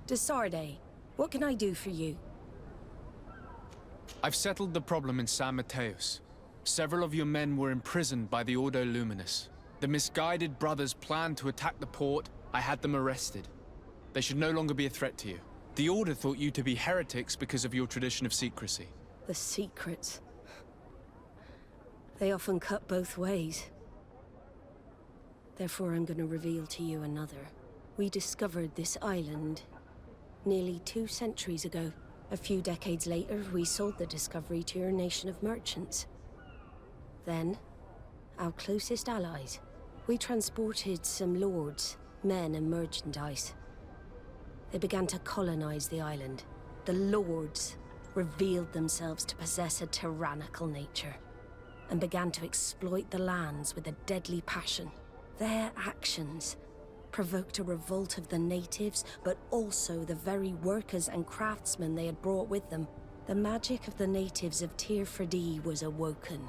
Desarde, what can I do for you? I've settled the problem in San Mateos. Several of your men were imprisoned by the Ordo Luminous. The misguided brothers planned to attack the port. I had them arrested. They should no longer be a threat to you. The Order thought you to be heretics because of your tradition of secrecy. The secrets. They often cut both ways. Therefore, I'm going to reveal to you another. We discovered this island nearly 2 centuries ago. A few decades later, we sold the discovery to your nation of merchants. Then, our closest allies. We transported some lords, men and merchandise. They began to colonize the island. The lords revealed themselves to possess a tyrannical nature and began to exploit the lands with a deadly passion. Their actions provoked a revolt of the natives, but also the very workers and craftsmen they had brought with them. The magic of the natives of Tir-Fredee was awoken.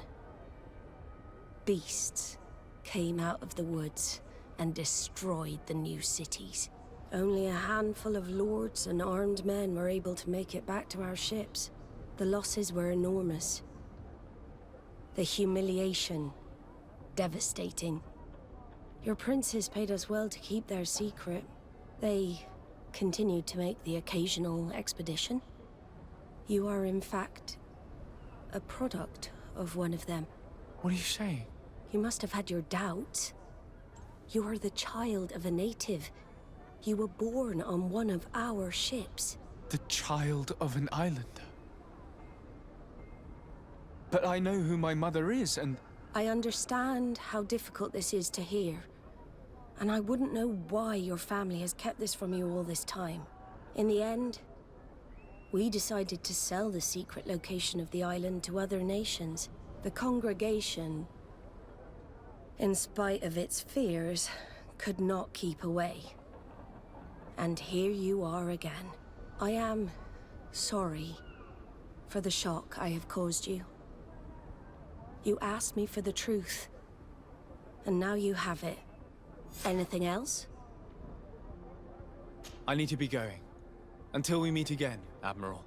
Beasts came out of the woods and destroyed the new cities. Only a handful of lords and armed men were able to make it back to our ships. The losses were enormous. The humiliation, devastating. Your princes paid us well to keep their secret. They continued to make the occasional expedition. You are, in fact, a product of one of them. What are you saying? You must have had your doubts. You are the child of a native. You were born on one of our ships. The child of an islander? But I know who my mother is, and... I understand how difficult this is to hear. And I wouldn't know why your family has kept this from you all this time. In the end, we decided to sell the secret location of the island to other nations. The congregation, in spite of its fears, could not keep away. And here you are again. I am sorry for the shock I have caused you. You asked me for the truth, and now you have it. Anything else? I need to be going. Until we meet again, Admiral.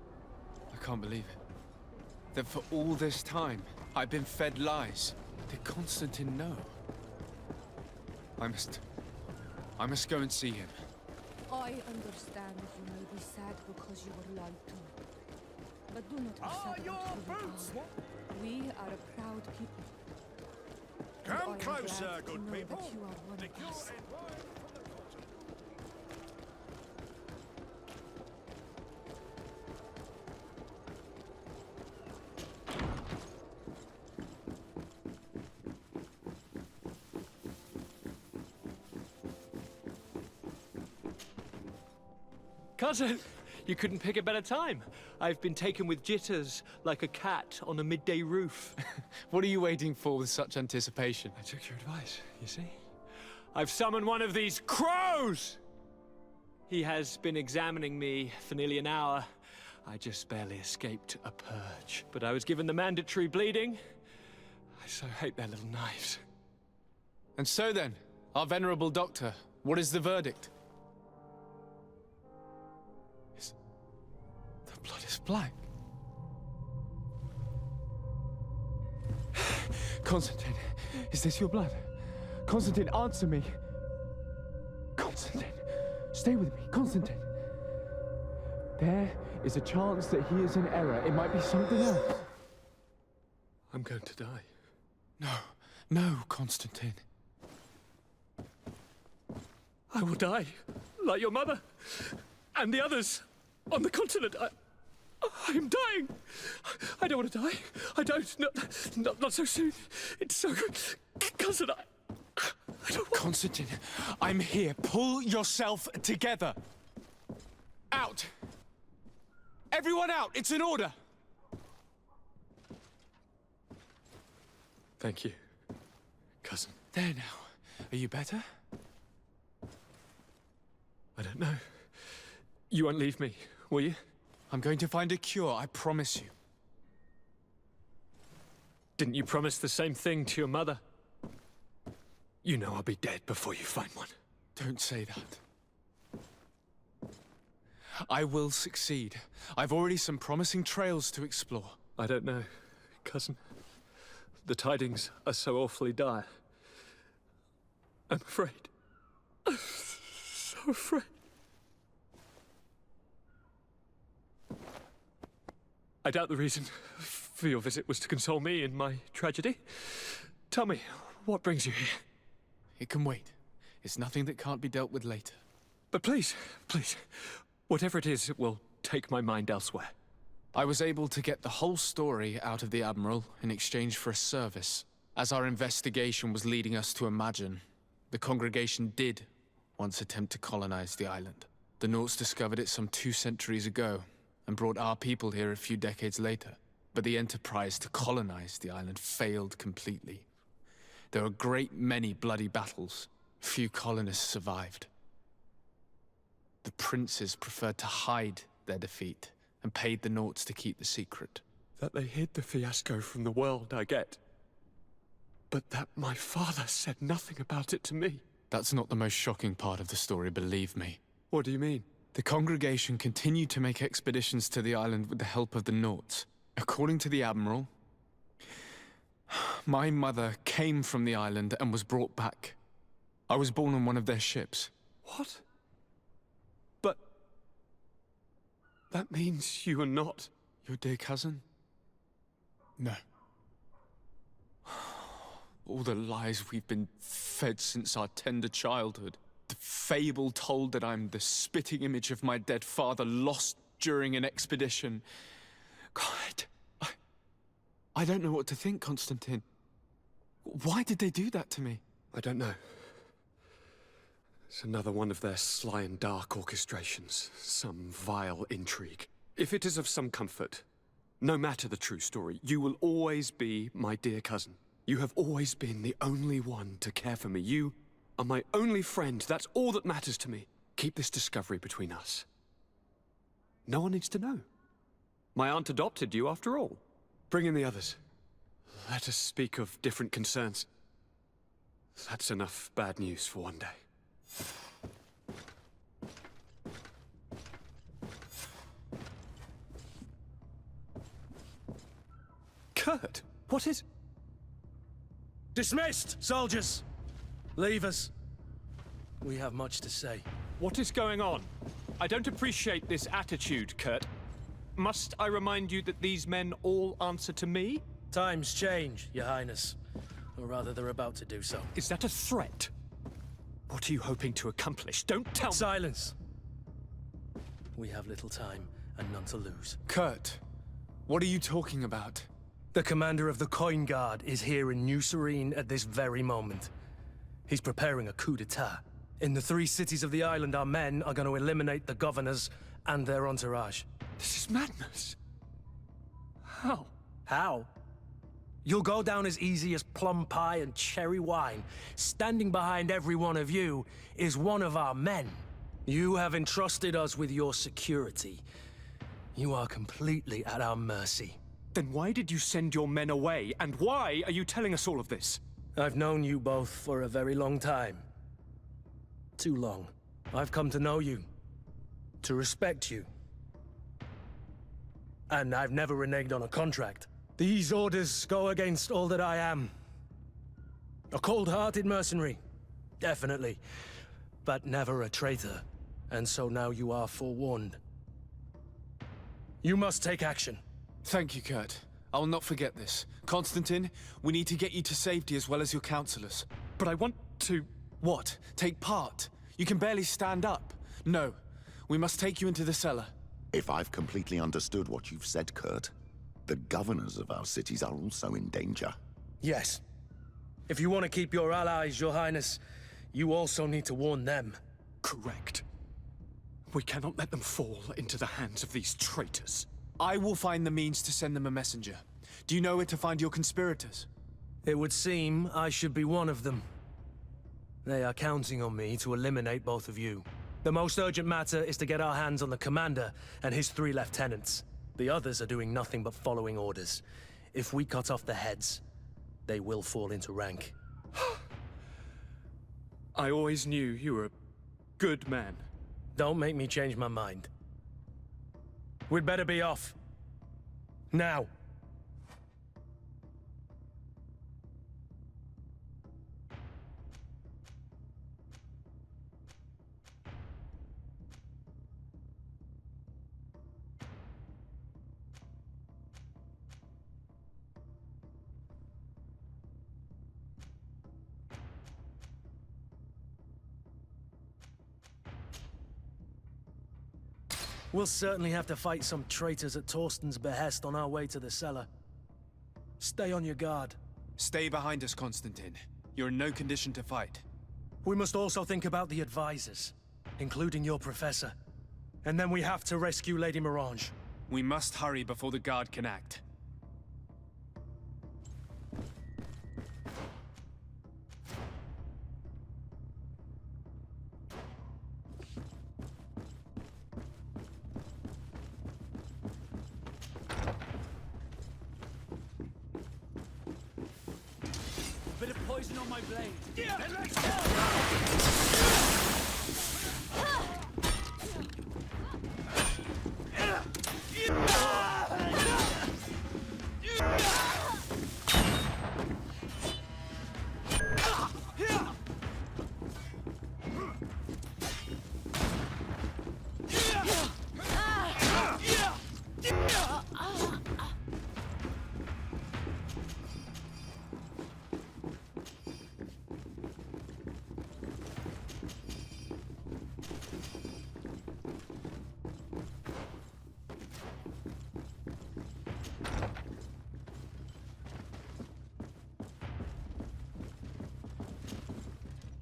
I can't believe it. That for all this time, I've been fed lies. Did Constantine know? I must go and see him. I understand you may be sad because you were lied to. But do not be sad about who we are. We are a proud people. Come closer, glad to good know people. that you are one of us. Cousin, you couldn't pick a better time. I've been taken with jitters, like a cat on a midday roof. What are you waiting for with such anticipation? I took your advice, you see? I've summoned one of these crows! He has been examining me for nearly an hour. I just barely escaped a purge. But I was given the mandatory bleeding. I so hate their little knives. And so then, our venerable doctor, what is the verdict? The blood is black. Constantine, is this your blood? Constantine, answer me. Constantine, stay with me, Constantine. There is a chance that he is in error. It might be something else. I'm going to die. No, Constantine. I will die, like your mother, and the others on the continent. I am dying. I don't want to die. I don't. Not so soon. It's so good. Cousin, I don't want... Constantine, I'm here. Pull yourself together. Out. Everyone out. It's an order. Thank you, cousin. There now. Are you better? I don't know. You won't leave me, will you? I'm going to find a cure, I promise you. Didn't you promise the same thing to your mother? You know I'll be dead before you find one. Don't say that. I will succeed. I've already some promising trails to explore. I don't know, cousin. The tidings are so awfully dire. I'm afraid. I'm so afraid. I doubt the reason for your visit was to console me in my tragedy. Tell me, what brings you here? It can wait. It's nothing that can't be dealt with later. But please, please, whatever it is, it will take my mind elsewhere. I was able to get the whole story out of the Admiral in exchange for a service. As our investigation was leading us to imagine, the congregation did once attempt to colonize the island. The Nauts discovered it some 2 centuries ago, and brought our people here a few decades later. But the enterprise to colonize the island failed completely. There were a great many bloody battles. Few colonists survived. The princes preferred to hide their defeat, and paid the Nauts to keep the secret. That they hid the fiasco from the world, I get. But that my father said nothing about it to me. That's not the most shocking part of the story, believe me. What do you mean? The congregation continued to make expeditions to the island with the help of the Nauts. According to the Admiral, my mother came from the island and was brought back. I was born on one of their ships. What? But... that means you are not... Your dear cousin? No. All the lies we've been fed since our tender childhood. The fable told that I'm the spitting image of my dead father lost during an expedition. God, I don't know what to think, Constantine. Why did they do that to me? I don't know. It's another one of their sly and dark orchestrations. Some vile intrigue. If it is of some comfort, no matter the true story, you will always be my dear cousin. You have always been the only one to care for me. You are my only friend. That's all that matters to me. Keep this discovery between us. No one needs to know. My aunt adopted you after all. Bring in the others. Let us speak of different concerns. That's enough bad news for one day. Kurt, what is... Dismissed, soldiers! Leave us. We have much to say. What is going on? I don't appreciate this attitude, Kurt. Must I remind you that these men all answer to me? Times change, Your Highness. Or rather, they're about to do so. Is that a threat? What are you hoping to accomplish? Don't tell me... Silence! We have little time and none to lose. Kurt, what are you talking about? The commander of the Coin Guard is here in New Serene at this very moment. He's preparing a coup d'etat. In the 3 cities of the island, our men are going to eliminate the governors and their entourage. This is madness. How? How? You'll go down as easy as plum pie and cherry wine. Standing behind every one of you is one of our men. You have entrusted us with your security. You are completely at our mercy. Then why did you send your men away? And why are you telling us all of this? I've known you both for a very long time. Too long. I've come to know you. To respect you. And I've never reneged on a contract. These orders go against all that I am. A cold-hearted mercenary. Definitely. But never a traitor. And so now you are forewarned. You must take action. Thank you, Kurt. I'll not forget this. Constantine, we need to get you to safety as well as your counselors. But I want to... What? Take part? You can barely stand up. No. We must take you into the cellar. If I've completely understood what you've said, Kurt, the governors of our cities are also in danger. Yes. If you want to keep your allies, Your Highness, you also need to warn them. Correct. We cannot let them fall into the hands of these traitors. I will find the means to send them a messenger. Do you know where to find your conspirators? It would seem I should be one of them. They are counting on me to eliminate both of you. The most urgent matter is to get our hands on the commander and his 3 lieutenants. The others are doing nothing but following orders. If we cut off their heads, they will fall into rank. I always knew you were a good man. Don't make me change my mind. We'd better be off. Now. We'll certainly have to fight some traitors at Torsten's behest on our way to the cellar. Stay on your guard. Stay behind us, Constantine. You're in no condition to fight. We must also think about the advisors, including your professor. And then we have to rescue Lady Mirange. We must hurry before the guard can act. Bit of poison on my blade.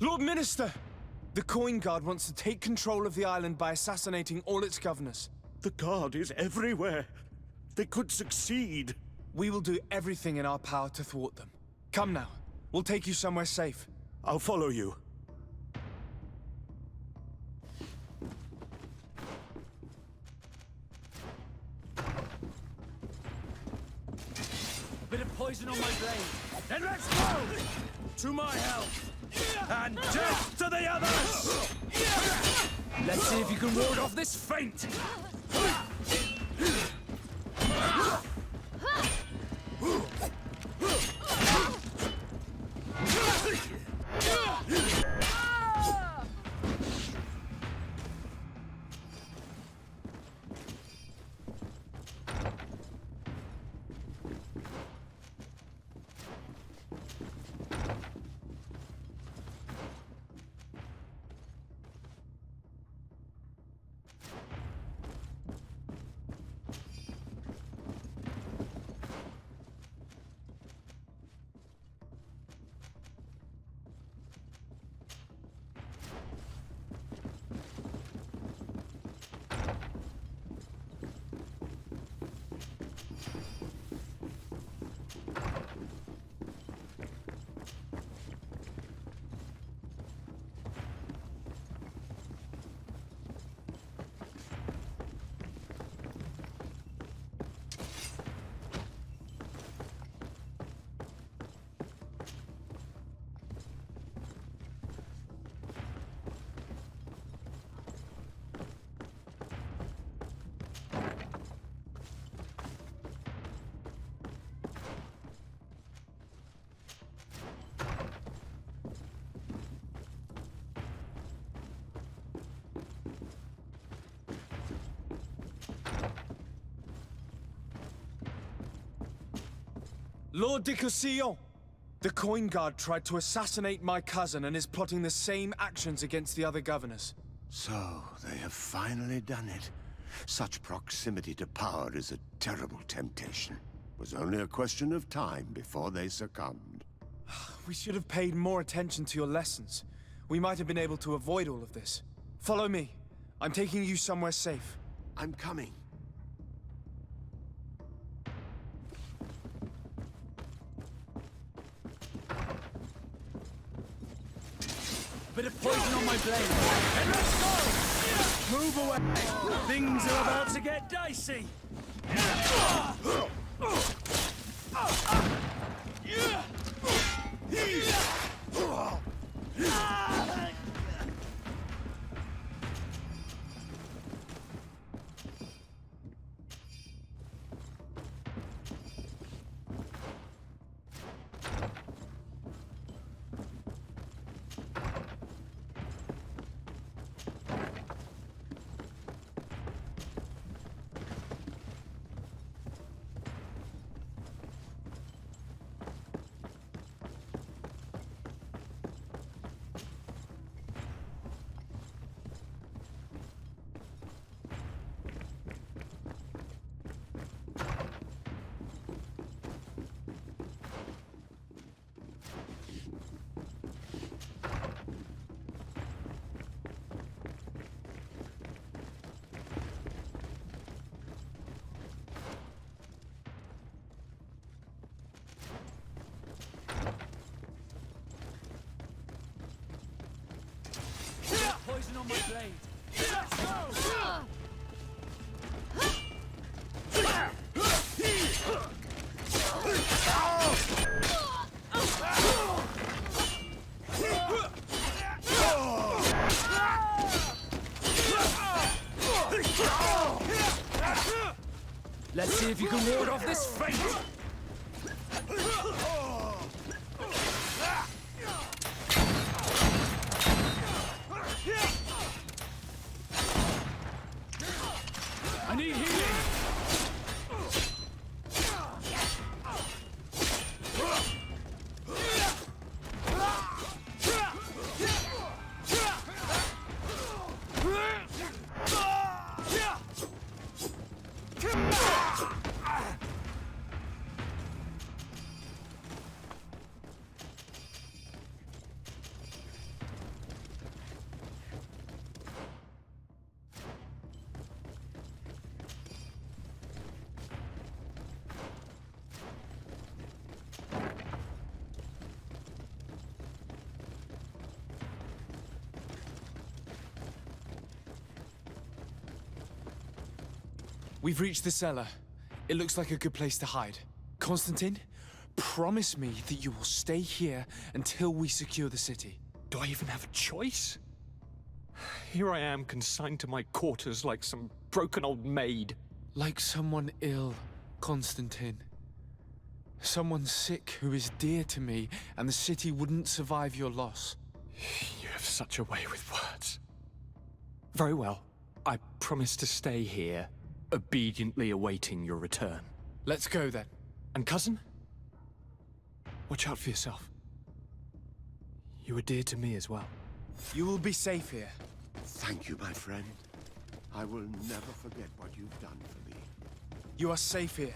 Lord Minister! The Coin Guard wants to take control of the island by assassinating all its governors. The Guard is everywhere. They could succeed. We will do everything in our power to thwart them. Come now. We'll take you somewhere safe. I'll follow you. A bit of poison on my blade. Then let's go! To my help! And death to the others! Let's see if you can ward off this feint. Lord de Cossillon! The Coin Guard tried to assassinate my cousin and is plotting the same actions against the other governors. So, they have finally done it. Such proximity to power is a terrible temptation. It was only a question of time before they succumbed. We should have paid more attention to your lessons. We might have been able to avoid all of this. Follow me. I'm taking you somewhere safe. I'm coming. Bit of poison on my blade. And let's go! Move away! Things are about to get dicey! poison on my blade. Let's go! Let's see if you can ward off this fate! I need healing! We've reached the cellar. It looks like a good place to hide. Constantine, promise me that you will stay here until we secure the city. Do I even have a choice? Here I am, consigned to my quarters like some broken old maid. Like someone ill, Constantine. Someone sick who is dear to me, and the city wouldn't survive your loss. You have such a way with words. Very well. I promise to stay here, obediently awaiting your return. Let's go then. And cousin? Watch out for yourself. You are dear to me as well. You will be safe here. Thank you, my friend. I will never forget what you've done for me. You are safe here.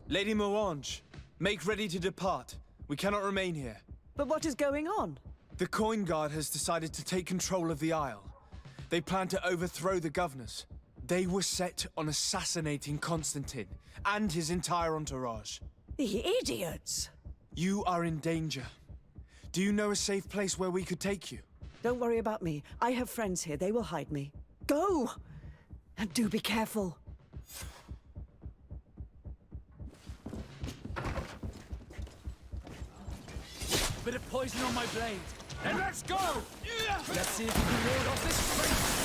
Lady Morange, make ready to depart. We cannot remain here. But what is going on? The Coin Guard has decided to take control of the Isle. They plan to overthrow the governors. They were set on assassinating Constantine and his entire entourage. The idiots! You are in danger. Do you know a safe place where we could take you? Don't worry about me. I have friends here. They will hide me. Go! And do be careful. Bit of poison on my blade. Then let's go! Let's see if you can ward off this fate!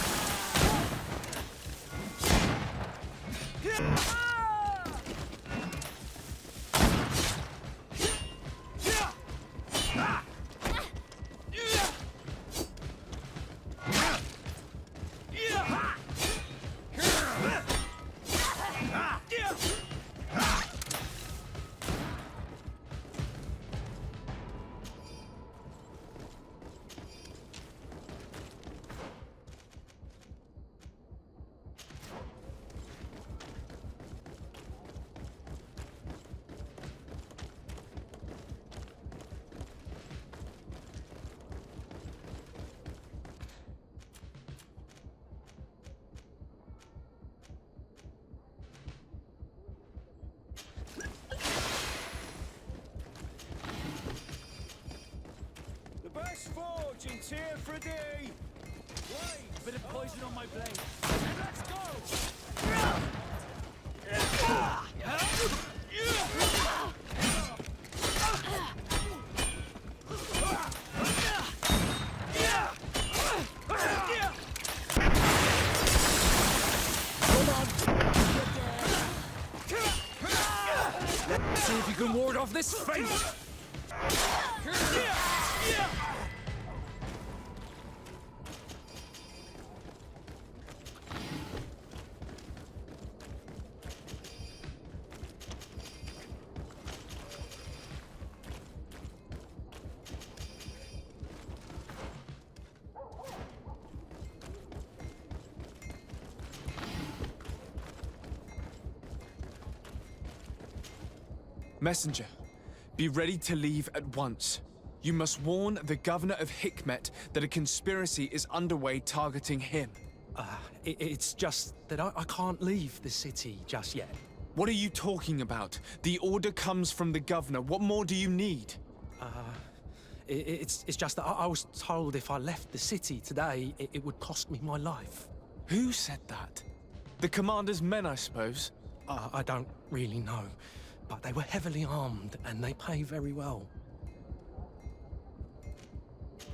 Fortune's here for a day. A bit of poison on my blade. And let's go! Let's see if you can ward off this fate! Messenger, be ready to leave at once. You must warn the governor of Hikmet that a conspiracy is underway targeting him. It's just that I can't leave the city just yet. What are you talking about? The order comes from the governor. What more do you need? It's just that I was told if I left the city today, it would cost me my life. Who said that? The commander's men, I suppose? I don't really know, but they were heavily armed and they pay very well.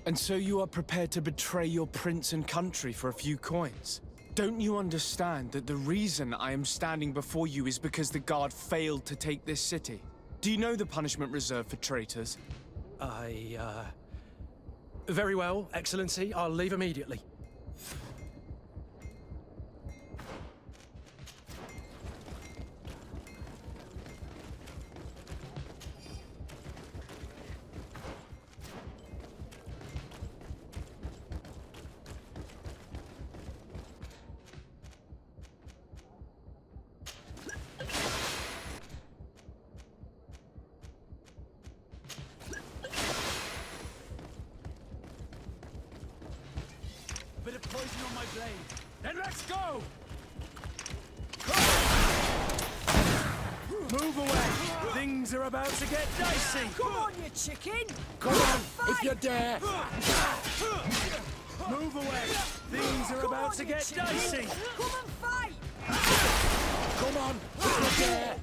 And so you are prepared to betray your prince and country for a few coins? Don't you understand that the reason I am standing before you is because the guard failed to take this city? Do you know the punishment reserved for traitors? Very well, Excellency. I'll leave immediately. Bit of poison on my blade. Then let's go! Move away! Things are about to get dicey! Come on, you chicken! Come on, if you dare! Move away! Things are about to get dicey! Come and fight! Come on, if you dare!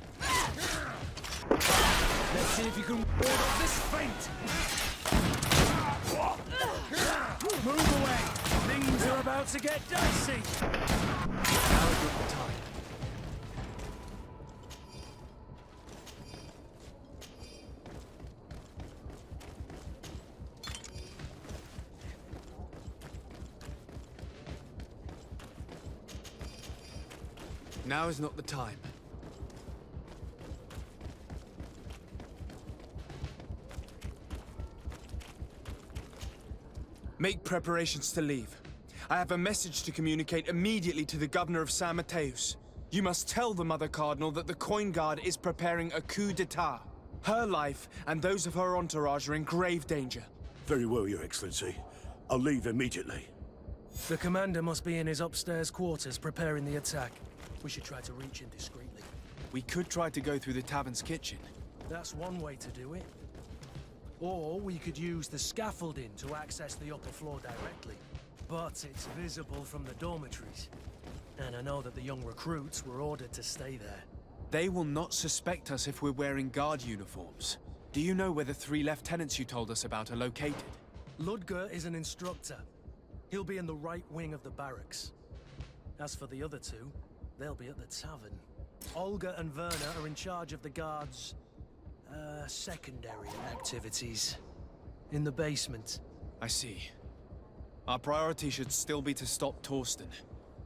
Let's see if you can ward off this feint! Move away! Things are about to get dicey! Now is not the time. Now is not the time. Make preparations to leave. I have a message to communicate immediately to the governor of San Mateus. You must tell the Mother Cardinal that the Coin Guard is preparing a coup d'etat. Her life and those of her entourage are in grave danger. Very well, Your Excellency. I'll leave immediately. The commander must be in his upstairs quarters preparing the attack. We should try to reach him discreetly. We could try to go through the tavern's kitchen. That's one way to do it. Or we could use the scaffolding to access the upper floor directly. But it's visible from the dormitories. And I know that the young recruits were ordered to stay there. They will not suspect us if we're wearing guard uniforms. Do you know where the 3 lieutenants you told us about are located? Ludger is an instructor. He'll be in the right wing of the barracks. As for the other 2, they'll be at the tavern. Olga and Werner are in charge of the guards' secondary activities. In the basement. I see. Our priority should still be to stop Torsten.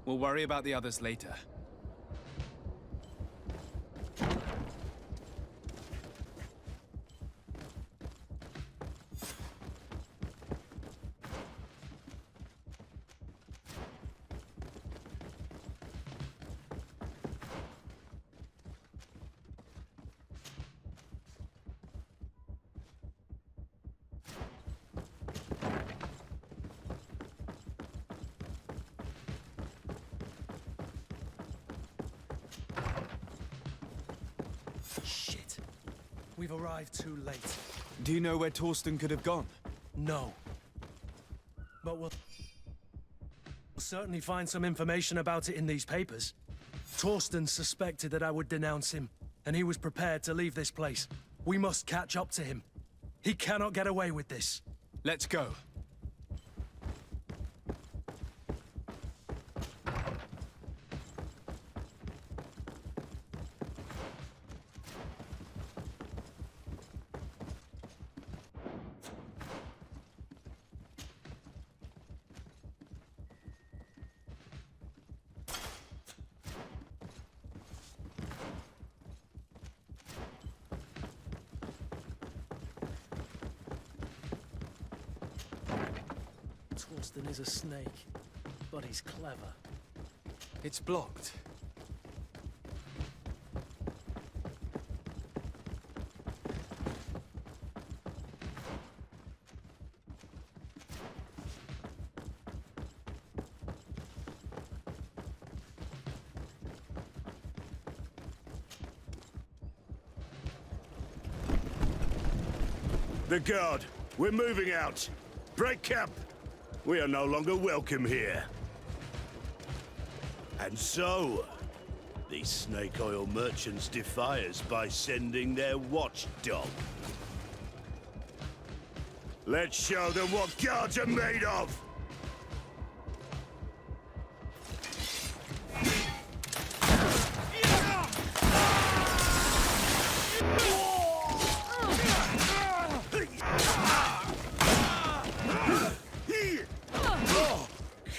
We'll worry about the others later. Shit. We've arrived too late. Do you know where Torsten could have gone? No. But we'll certainly find some information about it in these papers. Torsten suspected that I would denounce him, and he was prepared to leave this place. We must catch up to him. He cannot get away with this. Let's go. Torsten is a snake, but he's clever. It's blocked. The guard, we're moving out. Break camp. We are no longer welcome here. And so, these snake oil merchants defy us by sending their watchdog. Let's show them what guards are made of!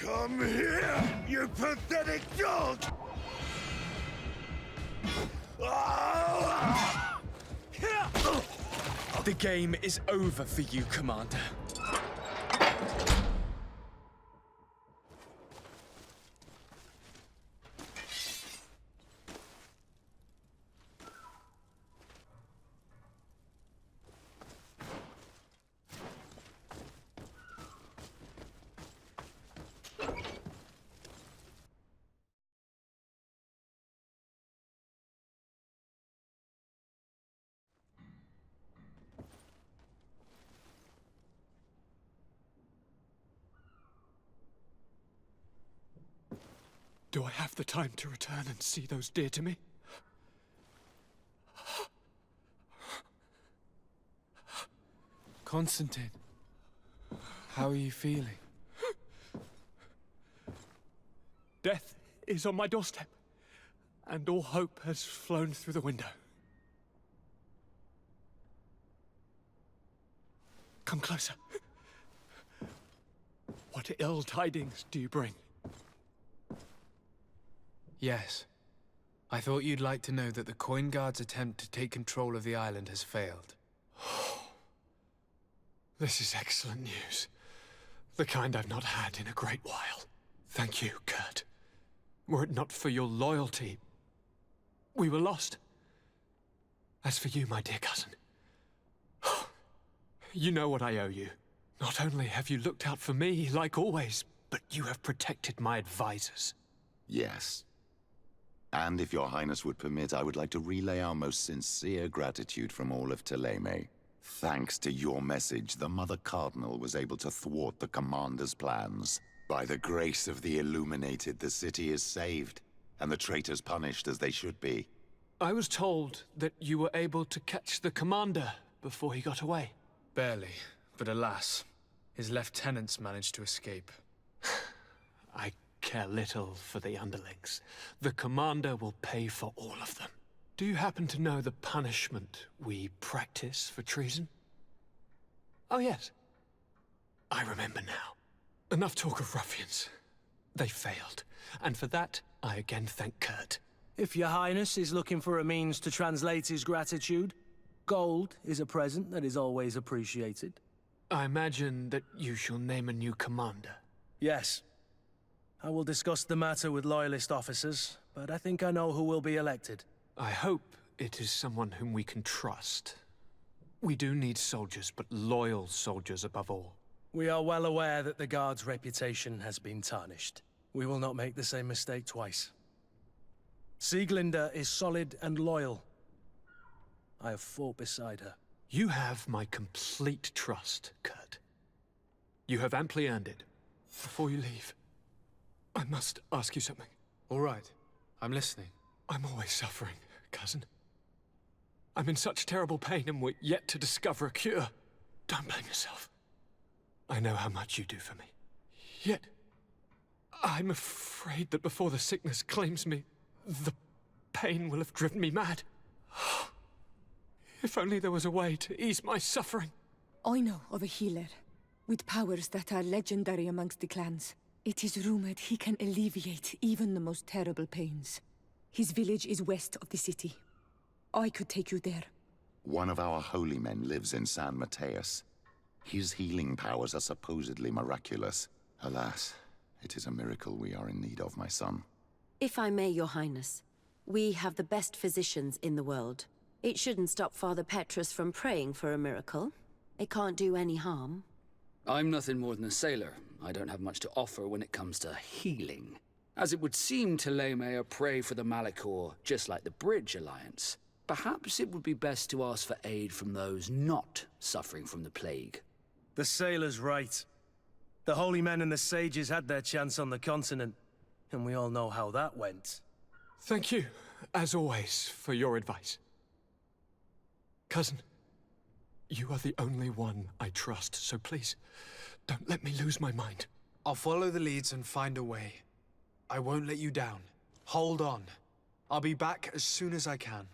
Come here, you pathetic dog! The game is over for you, Commander. Do I have the time to return and see those dear to me? Constantine, how are you feeling? Death is on my doorstep, and all hope has flown through the window. Come closer. What ill tidings do you bring? Yes. I thought you'd like to know that the Coin Guard's attempt to take control of the island has failed. This is excellent news. The kind I've not had in a great while. Thank you, Kurt. Were it not for your loyalty, we were lost. As for you, my dear cousin, you know what I owe you. Not only have you looked out for me, like always, but you have protected my advisors. Yes. And if your highness would permit, I would like to relay our most sincere gratitude from all of Thélème. Thanks to your message, the Mother Cardinal was able to thwart the Commander's plans. By the grace of the Illuminated, the city is saved, and the traitors punished as they should be. I was told that you were able to catch the Commander before he got away. Barely, but alas, his lieutenants managed to escape. I care little for the underlings. The Commander will pay for all of them. Do you happen to know the punishment we practice for treason? Oh yes. I remember now. Enough talk of ruffians. They failed, and for that, I again thank Kurt. If your highness is looking for a means to translate his gratitude, gold is a present that is always appreciated. I imagine that you shall name a new commander. Yes. I will discuss the matter with loyalist officers, but I think I know who will be elected. I hope it is someone whom we can trust. We do need soldiers, but loyal soldiers above all. We are well aware that the Guard's reputation has been tarnished. We will not make the same mistake twice. Sieglinde is solid and loyal. I have fought beside her. You have my complete trust, Kurt. You have amply earned it. Before you leave, I must ask you something. All right. I'm listening. I'm always suffering, cousin. I'm in such terrible pain and we're yet to discover a cure. Don't blame yourself. I know how much you do for me. Yet, I'm afraid that before the sickness claims me, the pain will have driven me mad. If only there was a way to ease my suffering. I know of a healer, with powers that are legendary amongst the clans. It is rumored he can alleviate even the most terrible pains. His village is west of the city. I could take you there. One of our holy men lives in San Mateus. His healing powers are supposedly miraculous. Alas, it is a miracle we are in need of, my son. If I may, your highness, we have the best physicians in the world. It shouldn't stop Father Petrus from praying for a miracle. It can't do any harm. I'm nothing more than a sailor. I don't have much to offer when it comes to healing. As it would seem, Thélème are prey for the Malachor, just like the Bridge Alliance. Perhaps it would be best to ask for aid from those not suffering from the plague. The sailor's right. The holy men and the sages had their chance on the continent, and we all know how that went. Thank you, as always, for your advice. Cousin, you are the only one I trust, so please, don't let me lose my mind. I'll follow the leads and find a way. I won't let you down. Hold on. I'll be back as soon as I can.